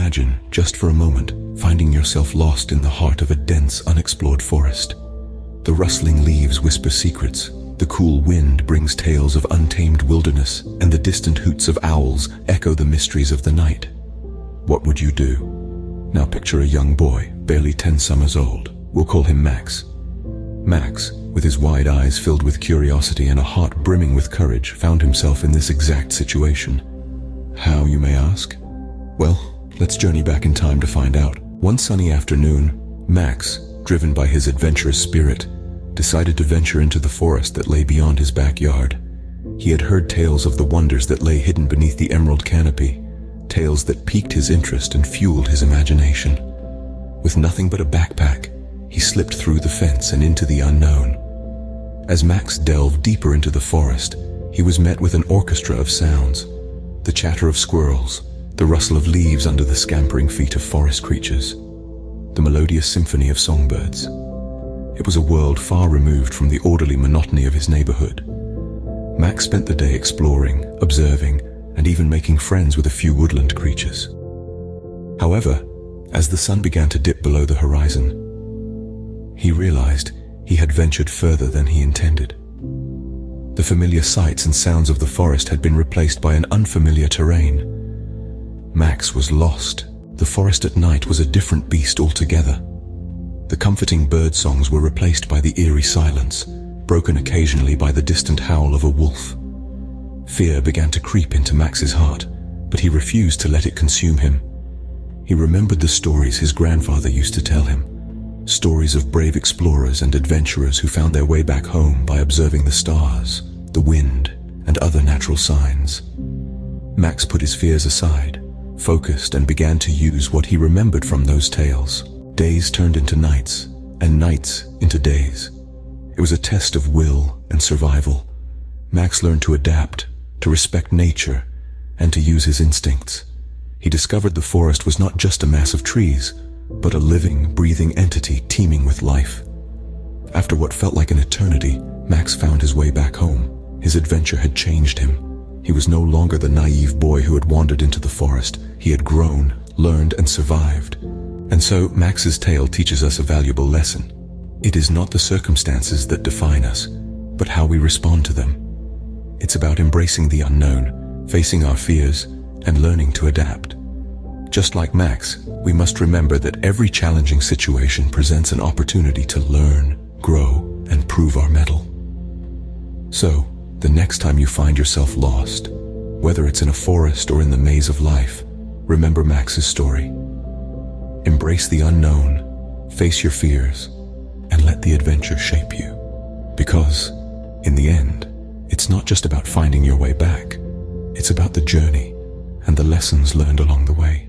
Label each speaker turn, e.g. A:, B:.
A: imagine, just for a moment, finding yourself lost in the heart of a dense, unexplored forest. The rustling leaves whisper secrets, the cool wind brings tales of untamed wilderness, and the distant hoots of owls echo the mysteries of the night. What would you do? Now picture a young boy, barely 10 summers old. We'll call him Max. Max, with his wide eyes filled with curiosity and a heart brimming with courage, found himself in this exact situation. How, you may ask? Well, let's journey back in time to find out. One sunny afternoon, Max, driven by his adventurous spirit, decided to venture into the forest that lay beyond his backyard. He had heard tales of the wonders that lay hidden beneath the emerald canopy, tales that piqued his interest and fueled his imagination. With nothing but a backpack, he slipped through the fence and into the unknown. As Max delved deeper into the forest, he was met with an orchestra of sounds: the chatter of squirrels, the rustle of leaves under the scampering feet of forest creatures, the melodious symphony of songbirds. It was a world far removed from the orderly monotony of his neighborhood. Max spent the day exploring, observing, and even making friends with a few woodland creatures. However, as the sun began to dip below the horizon, he realized he had ventured further than he intended. The familiar sights and sounds of the forest had been replaced by an unfamiliar terrain. Max was lost. The forest at night was a different beast altogether. The comforting bird songs were replaced by the eerie silence, broken occasionally by the distant howl of a wolf. Fear began to creep into Max's heart, but he refused to let it consume him. He remembered the stories his grandfather used to tell him, stories of brave explorers and adventurers who found their way back home by observing the stars, the wind, and other natural signs. Max put his fears aside, focused, and began to use what he remembered from those tales. Days turned into nights, and nights into days. It was a test of will and survival. Max learned to adapt, to respect nature, and to use his instincts. He discovered the forest was not just a mass of trees, but a living, breathing entity teeming with life. After what felt like an eternity, Max found his way back home. His adventure had changed him. He was no longer the naive boy who had wandered into the forest. He had grown, learned, and survived. And so, Max's tale teaches us a valuable lesson. It is not the circumstances that define us, but how we respond to them. It's about embracing the unknown, facing our fears, and learning to adapt. Just like Max, we must remember that every challenging situation presents an opportunity to learn, grow, and prove our mettle. So, the next time you find yourself lost, whether it's in a forest or in the maze of life, remember Max's story. Embrace the unknown, face your fears, and let the adventure shape you. Because, in the end, it's not just about finding your way back. It's about the journey and the lessons learned along the way.